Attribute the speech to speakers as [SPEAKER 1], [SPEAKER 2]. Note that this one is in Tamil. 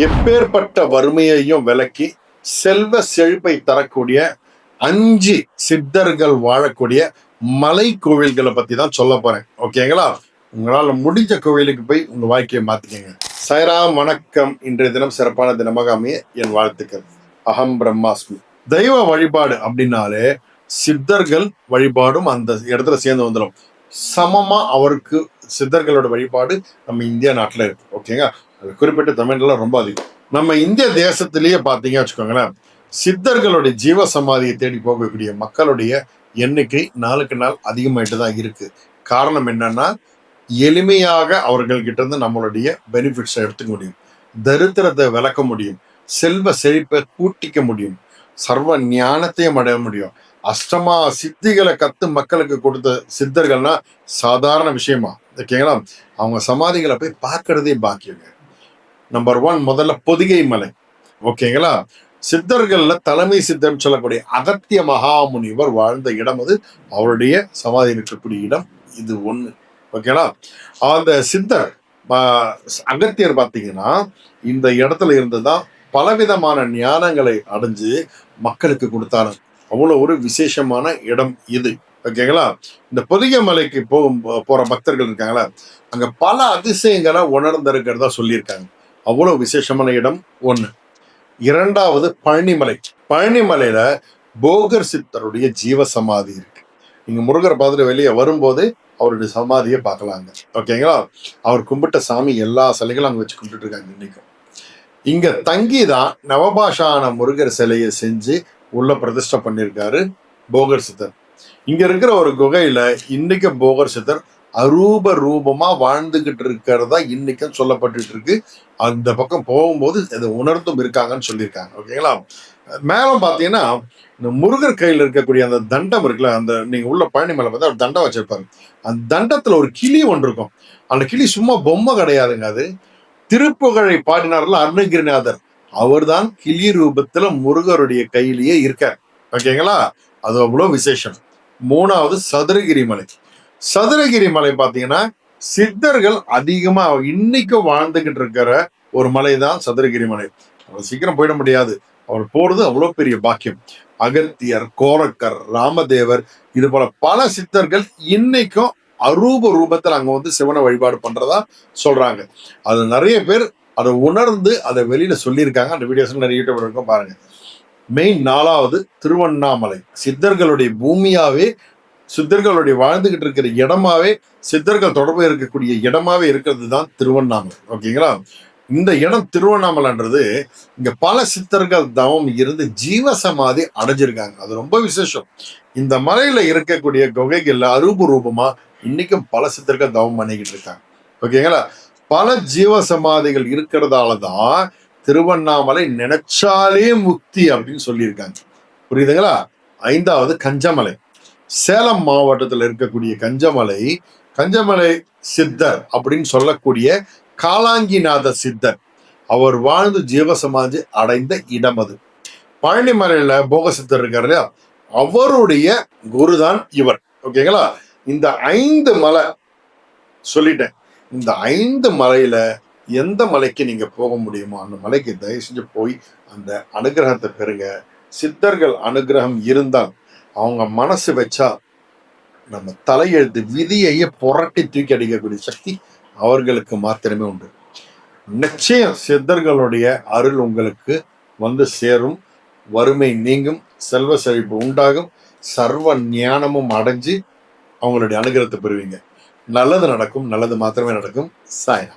[SPEAKER 1] எப்பேற்பட்ட வறுமையையும் விலக்கி செல்வ செழிப்பை தரக்கூடிய 5 சித்தர்கள் வாழக்கூடிய மலை கோவில்களை பத்தி தான் சொல்ல போறேன். ஓகேங்களா? உங்களால முடிஞ்ச கோவிலுக்கு போய் உங்க வாழ்க்கையை மாத்திக்கங்க. சாய்ராம், வணக்கம். இன்றைய தினம் சிறப்பான தினமாக அமைய என் வாழ்த்துக்கள். அகம் பிரம்மாஸ்மி. தெய்வ வழிபாடு அப்படின்னாலே சித்தர்கள் வழிபாடும் அந்த இடத்துல சேர்ந்து வந்துடும். சமமா அவருக்கு சித்தர்களோட வழிபாடு நம்ம இந்தியா நாட்டுல இருக்கு. ஓகேங்க, குறிப்பிட்ட தமிழ்ல ரொம்ப அதிகம். நம்ம இந்திய தேசத்திலேயே பாத்தீங்க வச்சுக்கோங்களேன், சித்தர்களுடைய ஜீவ சமாதியை தேடி போகக்கூடிய மக்களுடைய எண்ணிக்கை நாளுக்கு நாள் அதிகமாயிட்டு தான் இருக்கு. காரணம் என்னன்னா, எளிமையாக அவர்கள்கிட்ட இருந்து நம்மளுடைய பெனிஃபிட்ஸை எடுத்துக்க முடியும், தரித்திரத்தை விளக்க முடியும், செல்வ செழிப்பை கூட்டிக்க முடியும், சர்வ ஞானத்தையும் அடைய முடியும். அஷ்டமா சித்திகளை கத்து மக்களுக்கு கொடுத்த சித்தர்கள்னா சாதாரண விஷயமா? ஓகேங்களா? அவங்க சமாதிகளை போய் பார்க்கறதே பாக்கியங்க. நம்பர் 1, முதல்ல பொதிகை மலை. ஓகேங்களா? சித்தர்கள்ல தலைமை சித்தர் சொல்லக்கூடிய அகத்திய மகாமுனிவர் வாழ்ந்த இடம் அது. அவருடைய சமாதி இருக்கக்கூடிய இடம் இது ஒண்ணு. ஓகேங்களா? அந்த சித்தர் அகத்தியர் பார்த்தீங்கன்னா இந்த இடத்துல இருந்துதான் பலவிதமான ஞானங்களை அடைஞ்சு மக்களுக்கு கொடுத்தாரு. அவ்வளவு ஒரு விசேஷமான இடம் இது. ஓகேங்களா? இந்த பொதிகை மலைக்கு போற பக்தர்கள் இருக்காங்களா, அங்க பல அதிசயங்களை உணர்ந்திருக்கிறதா சொல்லியிருக்காங்க. அவ்வளவு விசேஷமான இடம் ஒண்ணு. 2வது பழனிமலை. பழனிமலையில போகர் சித்தருடைய ஜீவ சமாதி இருக்கு. நீங்க முருகரை பார்த்துட்டு வெளியே வரும்போது அவருடைய சமாதியை பார்க்கலாங்க. ஓகேங்களா? அவர் கும்பிட்ட சாமி எல்லா சிலைகளும் அங்க வச்சு கும்பிட்டு இருக்காங்க இன்னைக்கும். இங்க தங்கிதான் நவபாஷான முருகர் சிலையை செஞ்சு உள்ள பிரதிஷ்டை பண்ணியிருக்காரு போகர் சித்தர். இங்க இருக்கிற ஒரு குகையில இன்னைக்கு போகர் சித்தர் அரூப ரூபமா வாழ்ந்துகிட்டு இருக்கிறதா இன்னைக்கும் சொல்லப்பட்டு இருக்கு. அந்த பக்கம் போகும்போது அதை உணர்ந்தும் இருக்காங்கன்னு சொல்லியிருக்காங்க. ஓகேங்களா? மேலும் பாத்தீங்கன்னா, இந்த முருகர் கையில் இருக்கக்கூடிய அந்த தண்டம் இருக்குல்ல, அந்த நீங்க உள்ள பழனி மேல பார்த்தா ஒரு தண்டம் வச்சிருப்பாரு. அந்த தண்டத்துல ஒரு கிளி ஒன்று இருக்கும். அந்த கிளி சும்மா பொம்மை கிடையாதுங்க. அது திருப்புகழை பாடினார்ல அருணகிரிநாதர், அவர்தான் கிளி ரூபத்துல முருகருடைய கையிலேயே இருக்கார். ஓகேங்களா? அது அவ்வளவு விசேஷம். 3வது சதுரகிரி மலை. சதுரகிரி மலை பாத்தீங்கன்னா சித்தர்கள் அதிகமா இன்னைக்கும் வாழ்ந்துகிட்டு இருக்கிற ஒரு மலை தான் சதுரகிரி மலை. அவர் சீக்கிரம் போயிட முடியாது. அவர் போறது அவ்வளவு பெரிய பாக்கியம். அகத்தியர், கோரக்கர், ராமதேவர், இது போல பல சித்தர்கள் இன்னைக்கும் அரூப ரூபத்தில் அங்க வந்து சிவனை வழிபாடு பண்றதா சொல்றாங்க. அது நிறைய பேர் அதை உணர்ந்து அதை வெளியில சொல்லியிருக்காங்க. அந்த வீடியோஸ் நிறைய யூடியூப்ல இருக்கும், பாருங்க. மெயின் 4வது திருவண்ணாமலை. சித்தர்களுடைய பூமியாவே, சித்தர்களுடைய வாழ்ந்துகிட்டு இருக்கிற இடமாவே, சித்தர்கள் தொடர்பு இருக்கக்கூடிய இடமாவே இருக்கிறது தான் திருவண்ணாமலை. ஓகேங்களா? இந்த இடம் திருவண்ணாமலைன்றது இங்க பல சித்தர்கள் தவம் இருந்து ஜீவ சமாதி அடைஞ்சிருக்காங்க. அது ரொம்ப விசேஷம். இந்த மலையில இருக்கக்கூடிய குகைகள்ல அரூப ரூபமா இன்னைக்கும் பல சித்தர்கள் தவம் பண்ணிக்கிட்டு இருக்காங்க. ஓகேங்களா? பல ஜீவ சமாதிகள் இருக்கிறதாலதான் திருவண்ணாமலை நினைச்சாலே முக்தி அப்படின்னு சொல்லியிருக்காங்க. புரியுதுங்களா? 5வது கஞ்சமலை. சேலம் மாவட்டத்தில் இருக்கக்கூடிய கஞ்சமலை சித்தர் அப்படின்னு சொல்லக்கூடிய காலாங்கிநாத சித்தர் அவர் வாழ்ந்து ஜீவசமாதி அடைந்த இடம் அது. பழனிமலையில போக சித்தர் இருக்காரு இல்லையா, அவருடைய குருதான் இவர். ஓகேங்களா? இந்த 5 மலை சொல்லிட்டேன். இந்த 5 மலையில எந்த மலைக்கு நீங்க போக முடியுமோ அந்த மலைக்கு தயவு செஞ்சு போய் அந்த அனுகிரகத்தை பெறுங்க. சித்தர்கள் அனுகிரகம் இருந்தால், அவங்க மனசு வச்சா நம்ம தலையெழுத்து விதியையே புரட்டி தூக்கி அடிக்கக்கூடிய சக்தி அவர்களுக்கு மாத்திரமே உண்டு. நிச்சயம் சித்தர்களுடைய அருள் உங்களுக்கு வந்து சேரும். வறுமை நீங்கும், செல்வ செழிப்பு உண்டாகும், சர்வ ஞானமும் அடைஞ்சு அவங்களுடைய அனுகிரகத்தை பெறுவீங்க. நல்லது நடக்கும், நல்லது மாத்திரமே நடக்கும். சாய்.